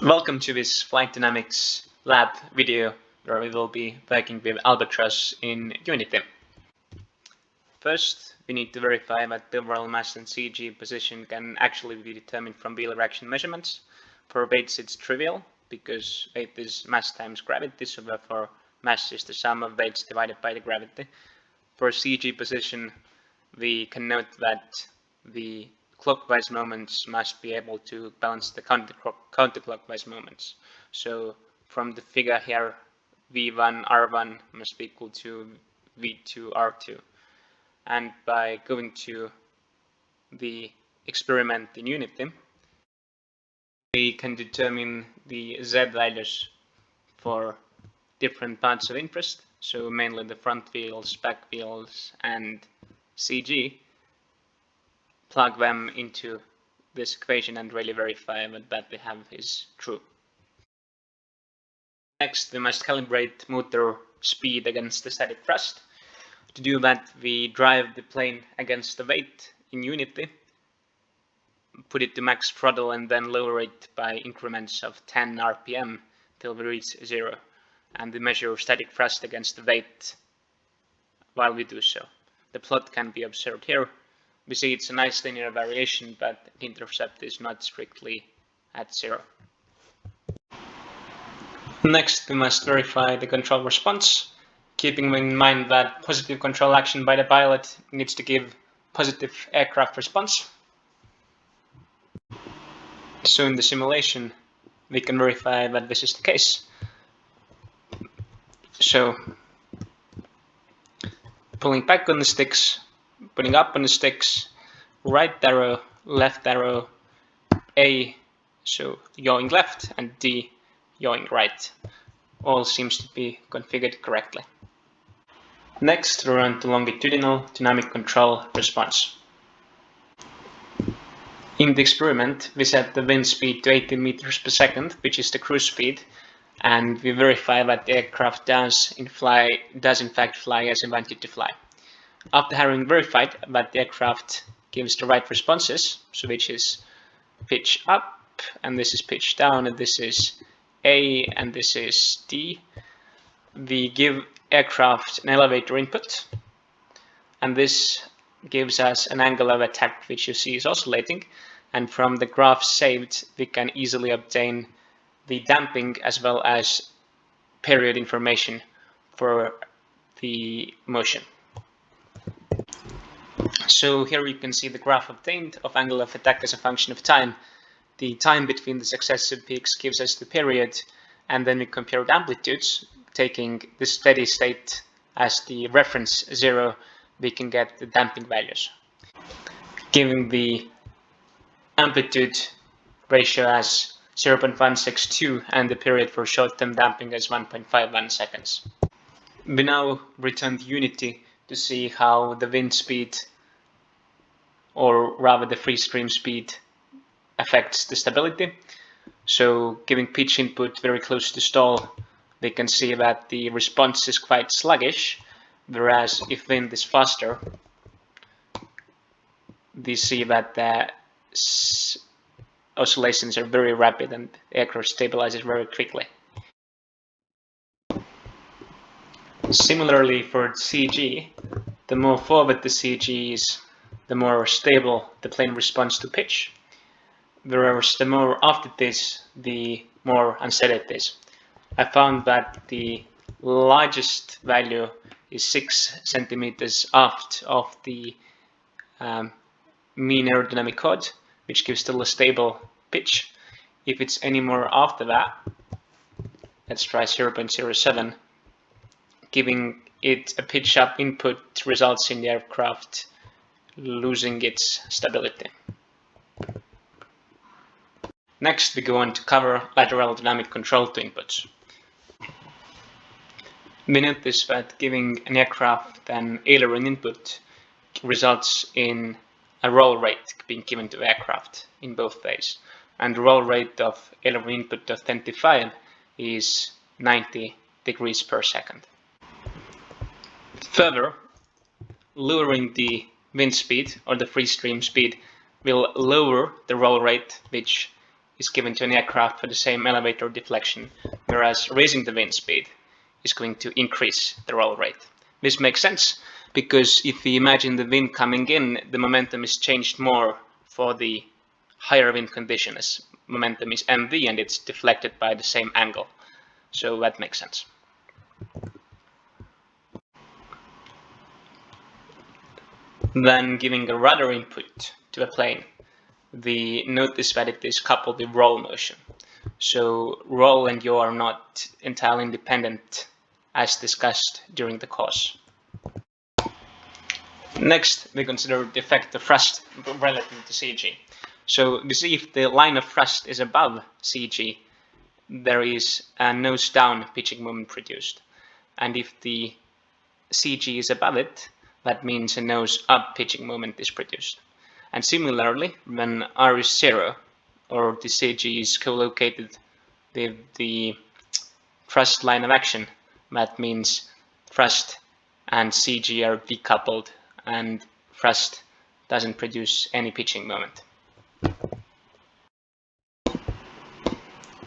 Welcome to this Flight Dynamics lab video where we will be working with Albatross in Unity. First, we need to verify that the overall mass and CG position can actually be determined from wheel reaction measurements. For weights it's trivial because weight is mass times gravity, so therefore mass is the sum of weights divided by the gravity. For CG position we can note that the clockwise moments must be able to balance the counterclockwise moments. So from the figure here, V1 R1 must be equal to V2 R2. And by going to the experiment in Unity, we can determine the Z values for different parts of interest, so mainly the front wheels, back wheels, and CG, plug them into this equation and really verify that we have is true. Next, we must calibrate motor speed against the static thrust. To do that, we drive the plane against the weight in Unity, put it to max throttle, and then lower it by increments of 10 RPM till we reach 0. And we measure static thrust against the weight while we do so. The plot can be observed here. We see it's a nice linear variation, but the intercept is not strictly at 0. Next, we must verify the control response, keeping in mind that positive control action by the pilot needs to give positive aircraft response. So in the simulation, we can verify that this is the case. So, pulling back on the sticks, putting up on the sticks, right arrow, left arrow, A, so yawing left, and D, yawing right. All seems to be configured correctly. Next, we run the longitudinal dynamic control response. In the experiment, we set the wind speed to 80 meters per second, which is the cruise speed, and we verify that the aircraft does in fact fly as we want it to fly. After having verified that the aircraft gives the right responses, so which is pitch up, and this is pitch down, and this is A, and this is D, we give aircraft an elevator input, and this gives us an angle of attack which you see is oscillating, and from the graph saved we can easily obtain the damping as well as period information for the motion. So here you can see the graph obtained of angle of attack as a function of time. The time between the successive peaks gives us the period, and then we compare the amplitudes, taking the steady state as the reference 0, we can get the damping values. Giving the amplitude ratio as 0.162 and the period for short-term damping as 1.51 seconds. We now return to Unity to see how the wind speed, or rather the free stream speed, affects the stability. So giving pitch input very close to stall, we can see that the response is quite sluggish, whereas if wind is faster, we see that the oscillations are very rapid and the aircraft stabilizes very quickly. Similarly for CG, the more forward the CG is, the more stable the plane responds to pitch, whereas the more aft it is, the more unsteady it is. I found that the largest value is 6 centimeters aft of the mean aerodynamic chord, which gives still a stable pitch. If it's any more after that, let's try 0.07, giving it a pitch up input results in the aircraft losing its stability. Next, we go on to cover lateral dynamic control to inputs. We notice that giving an aircraft an aileron input results in a roll rate being given to the aircraft in both ways, and the roll rate of aileron input of 25 is 90 degrees per second. Further, lowering the wind speed or the free stream speed will lower the roll rate, which is given to an aircraft for the same elevator deflection, whereas raising the wind speed is going to increase the roll rate. This makes sense because if we imagine the wind coming in, the momentum is changed more for the higher wind condition, as momentum is mv and it's deflected by the same angle. So that makes sense. Then giving a rudder input to a plane, we notice that it is coupled with roll motion. So roll and yaw are not entirely independent, as discussed during the course. Next, we consider the effect of thrust relative to CG. So we see if the line of thrust is above CG, there is a nose down pitching moment produced. And if the CG is above it, that means a nose up pitching moment is produced. And similarly, when R is 0, or the CG is co-located with the thrust line of action, that means thrust and CG are decoupled and thrust doesn't produce any pitching moment.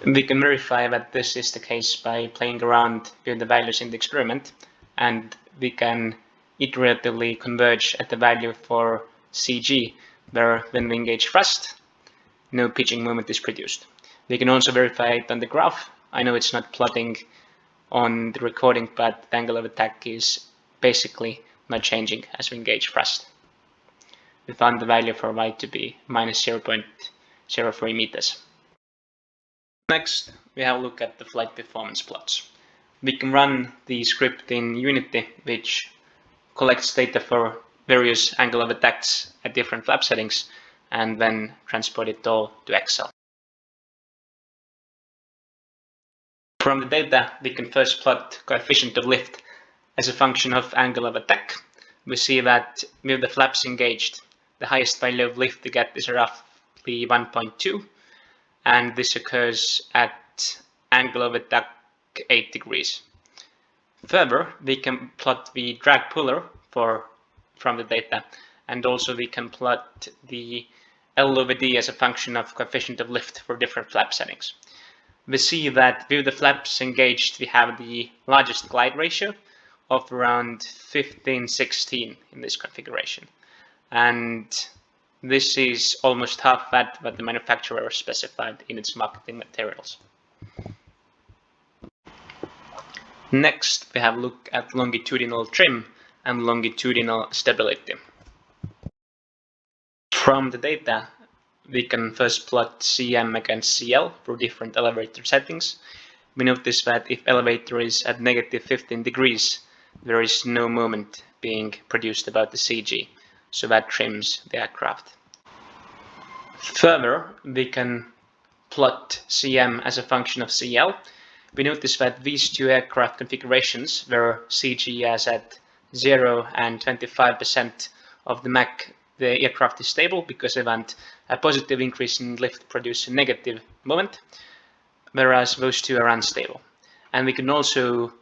We can verify that this is the case by playing around with the values in the experiment, and we can iteratively converge at the value for CG, where when we engage thrust, no pitching moment is produced. We can also verify it on the graph. I know it's not plotting on the recording, but the angle of attack is basically not changing as we engage thrust. We found the value for y to be minus 0.03 meters. Next, we have a look at the flight performance plots. We can run the script in Unity, which collects data for various angle of attacks at different flap settings, and then transport it all to Excel. From the data, we can first plot coefficient of lift as a function of angle of attack. We see that with the flaps engaged, the highest value of lift we get is roughly 1.2, and this occurs at angle of attack 8 degrees. Further, we can plot the drag puller from the data, and also we can plot the L over D as a function of coefficient of lift for different flap settings. We see that with the flaps engaged, we have the largest glide ratio of around 15-16 in this configuration, and this is almost half that what the manufacturer specified in its marketing materials. Next, we have a look at longitudinal trim and longitudinal stability. From the data, we can first plot CM against CL for different elevator settings. We notice that if elevator is at negative 15 degrees, there is no moment being produced about the CG, so that trims the aircraft. Further, we can plot CM as a function of CL. We notice that these two aircraft configurations, where CG is at 0 and 25% of the Mach, the aircraft is stable because they want a positive increase in lift produce a negative moment, whereas those two are unstable. And we can also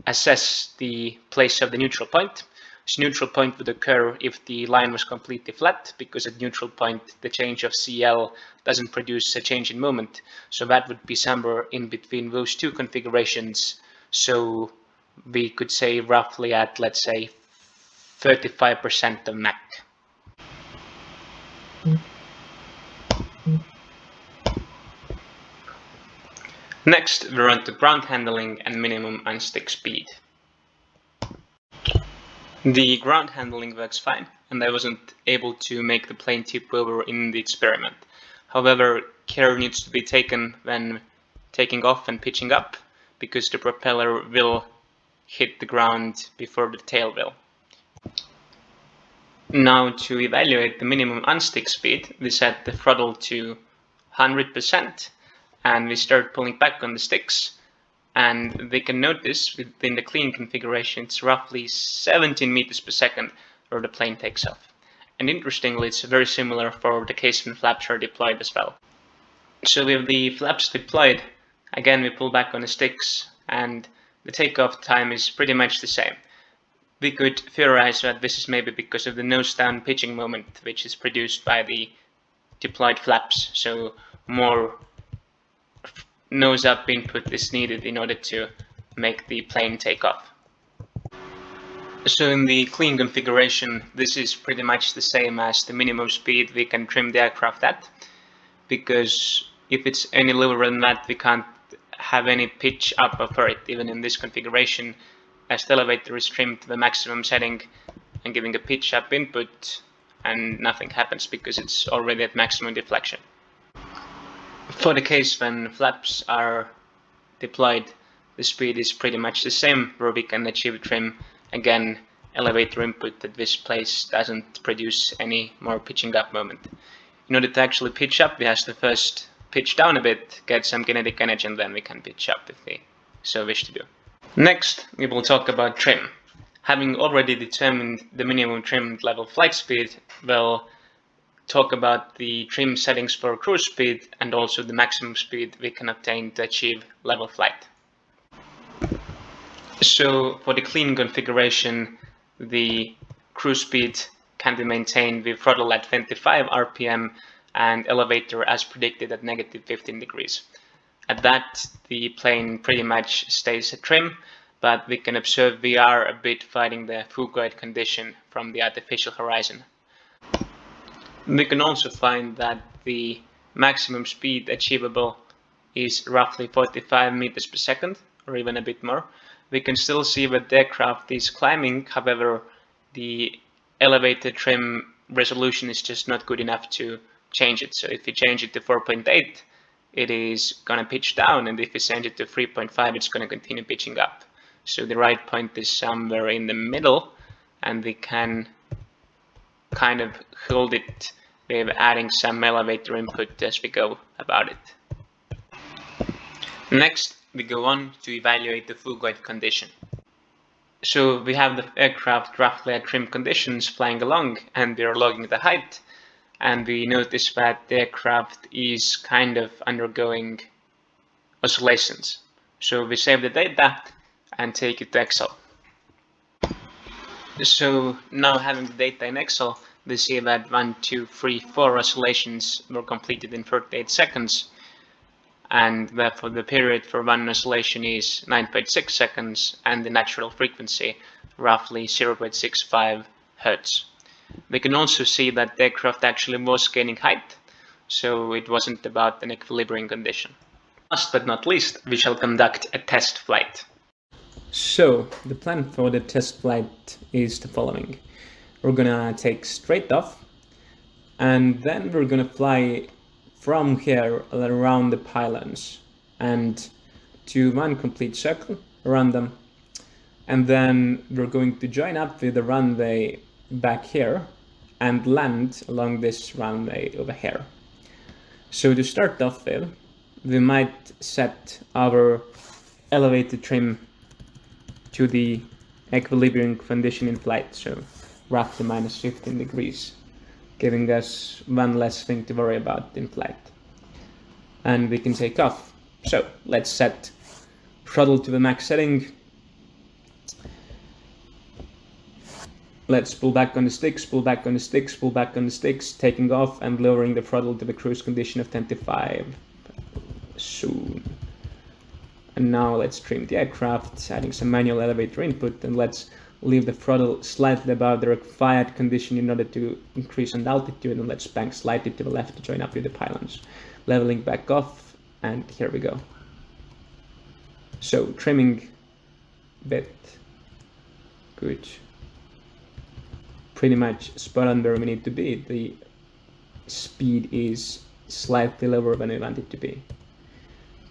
assess the place of the neutral point. So neutral point would occur if the line was completely flat, because at neutral point the change of CL doesn't produce a change in moment. So that would be somewhere in between those two configurations. So we could say roughly at, let's say, 35% of Mach. Next, we run to ground handling and minimum unstick speed. The ground handling works fine, and I wasn't able to make the plane tip over in the experiment. However, care needs to be taken when taking off and pitching up, because the propeller will hit the ground before the tail will. Now, to evaluate the minimum unstick speed, we set the throttle to 100% and we start pulling back on the sticks. And we can notice within the clean configuration, it's roughly 17 meters per second where the plane takes off. And interestingly, it's very similar for the case when flaps are deployed as well. So with the flaps deployed, again we pull back on the sticks and the takeoff time is pretty much the same. We could theorize that this is maybe because of the nose down pitching moment which is produced by the deployed flaps, so more nose up input is needed in order to make the plane take off. So in the clean configuration, this is pretty much the same as the minimum speed we can trim the aircraft at, because if it's any lower than that, we can't have any pitch up for it, even in this configuration, as the elevator is trimmed to the maximum setting and giving a pitch up input, and nothing happens because it's already at maximum deflection. For the case when flaps are deployed, the speed is pretty much the same, where we can achieve trim. Again, elevator input at this place doesn't produce any more pitching up moment. In order to actually pitch up, we have to first pitch down a bit, get some kinetic energy, and then we can pitch up if we so wish to do. Next, we will talk about trim. Having already determined the minimum trimmed level flight speed, we'll talk about the trim settings for cruise speed and also the maximum speed we can obtain to achieve level flight. So for the clean configuration, the cruise speed can be maintained with throttle at 25 RPM and elevator as predicted at -15 degrees. At that, the plane pretty much stays at trim, but we can observe we are a bit fighting the phugoid condition from the artificial horizon. We can also find that the maximum speed achievable is roughly 45 meters per second, or even a bit more. We can still see that the aircraft is climbing, however, the elevator trim resolution is just not good enough to change it. So if we change it to 4.8, it is going to pitch down, and if we change it to 3.5, it's going to continue pitching up. So the right point is somewhere in the middle, and we can kind of hold it with adding some elevator input as we go about it. Next, we go on to evaluate the phugoid condition. So we have the aircraft roughly at trim conditions flying along, and we are logging the height, and we notice that the aircraft is kind of undergoing oscillations. So we save the data and take it to Excel. So now having the data in Excel, we see that 1, 2, 3, 4 oscillations were completed in 38 seconds. And therefore the period for one oscillation is 9.6 seconds and the natural frequency roughly 0.65 Hertz. We can also see that the aircraft actually was gaining height, so it wasn't about an equilibrium condition. Last but not least, we shall conduct a test flight. So the plan for the test flight is the following. We're gonna take straight off, and then we're gonna fly from here around the pylons and to one complete circle around them, and then we're going to join up with the runway back here and land along this runway over here. So to start off with, we might set our elevator trim to the equilibrium condition in flight, so roughly -15 degrees. Giving us one less thing to worry about in flight. And we can take off. So let's set throttle to the max setting. Let's pull back on the sticks, pull back on the sticks, pull back on the sticks, taking off and lowering the throttle to the cruise condition of 25. Soon. And now let's trim the aircraft, adding some manual elevator input, and let's leave the throttle slightly above the required condition in order to increase on altitude, and let's bank slightly to the left to join up with the pylons. Leveling back off, and here we go. So trimming bit, good. Pretty much spot on where we need to be. The speed is slightly lower than we want it to be.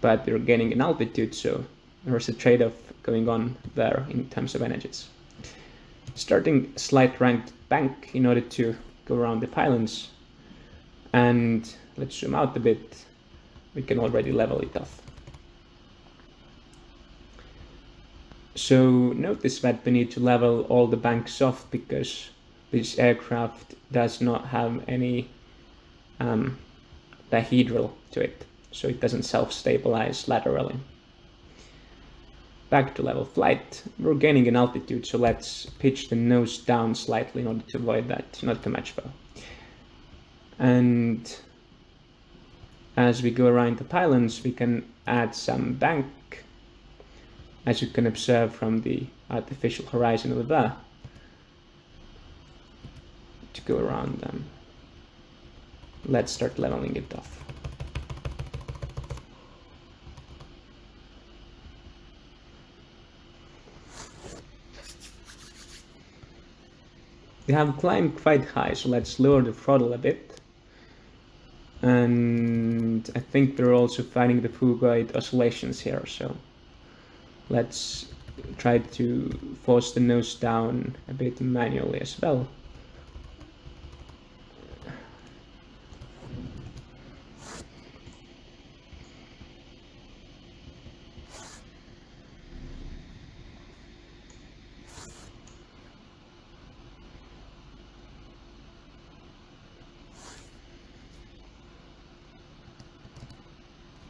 But we're gaining in altitude, so there's a trade-off going on there in terms of energies. Starting slight ranked bank in order to go around the pylons, and let's zoom out a bit. We can already level it off. So notice that we need to level all the banks off because this aircraft does not have any dihedral to it, so it doesn't self-stabilize laterally. Back to level flight, we're gaining in altitude, so let's pitch the nose down slightly in order to avoid that, not too much though. And As we go around the pylons, we can add some bank, as you can observe from the artificial horizon over there, to go around them. Let's start leveling it off. We have climbed quite high, so let's lower the throttle a bit. And I think we're also finding the phugoid oscillations here, so let's try to force the nose down a bit manually as well.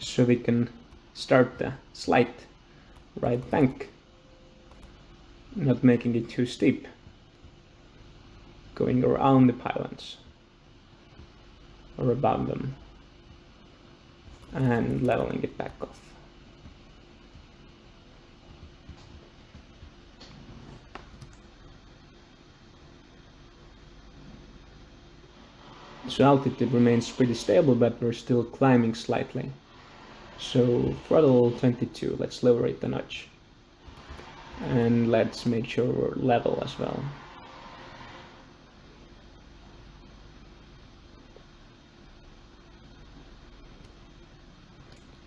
So we can start the slight right bank, not making it too steep, going around the pylons or above them and leveling it back off. So altitude remains pretty stable, but we're still climbing slightly. So throttle 22, let's lower it a notch. And let's make sure we're level as well.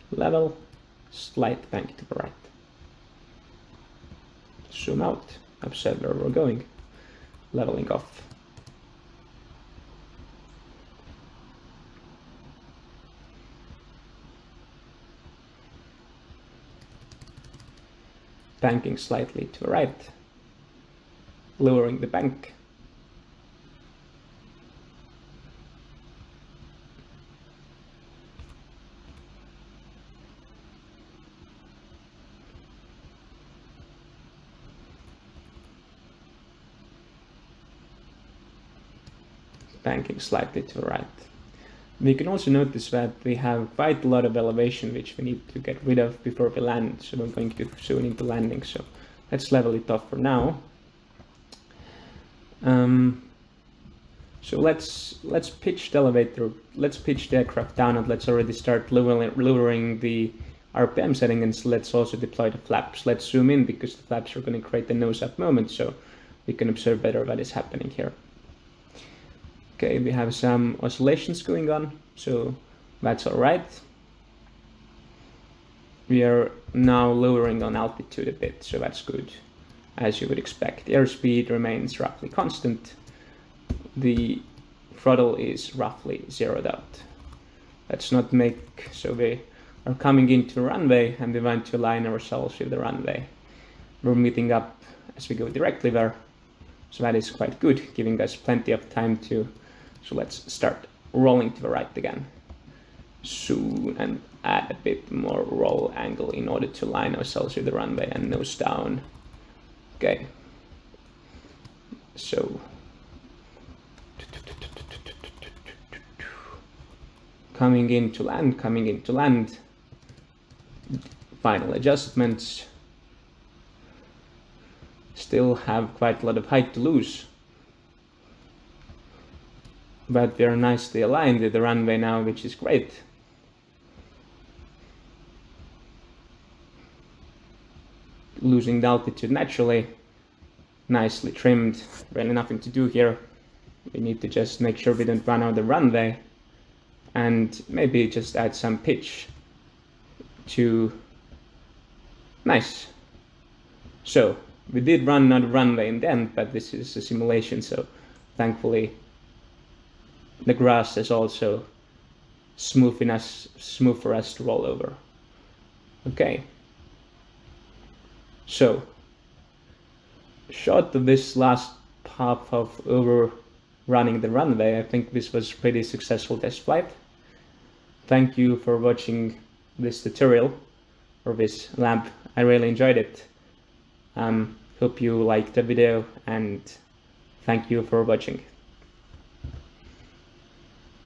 Level, slight bank to the right. Zoom out, observe where we're going, leveling off. Banking slightly to the right, lowering the bank. Banking slightly to the right. We can also notice that we have quite a lot of elevation which we need to get rid of before we land, so we're going to soon into landing, so let's level it off for now. So let's pitch the elevator, let's pitch the aircraft down, and let's already start lowering the RPM setting, and let's also deploy the flaps. Let's zoom in because the flaps are going to create the nose up moment, so we can observe better what is happening here. Okay, we have some oscillations going on, so that's all right. We are now lowering on altitude a bit, so that's good, as you would expect. Airspeed remains roughly constant. The throttle is roughly zeroed out. Let's not make, so we are coming into the runway and we want to align ourselves with the runway. We're meeting up as we go directly there, so that is quite good, giving us plenty of time to. So let's start rolling to the right again soon and add a bit more roll angle in order to line ourselves with the runway and nose down. Okay, so coming into land, final adjustments. Still have quite a lot of height to lose, but we are nicely aligned with the runway now, which is great. Losing the altitude naturally, nicely trimmed, really nothing to do here. We need to just make sure we don't run out of the runway and maybe just add some pitch to, nice. So we did run out of runway in the end, but this is a simulation, so thankfully the grass is also smooth for us to roll over. Okay. So, short of this last part of overrunning the runway, I think this was a pretty successful test flight. Thank you for watching this tutorial or this lab. I really enjoyed it. Hope you liked the video and thank you for watching.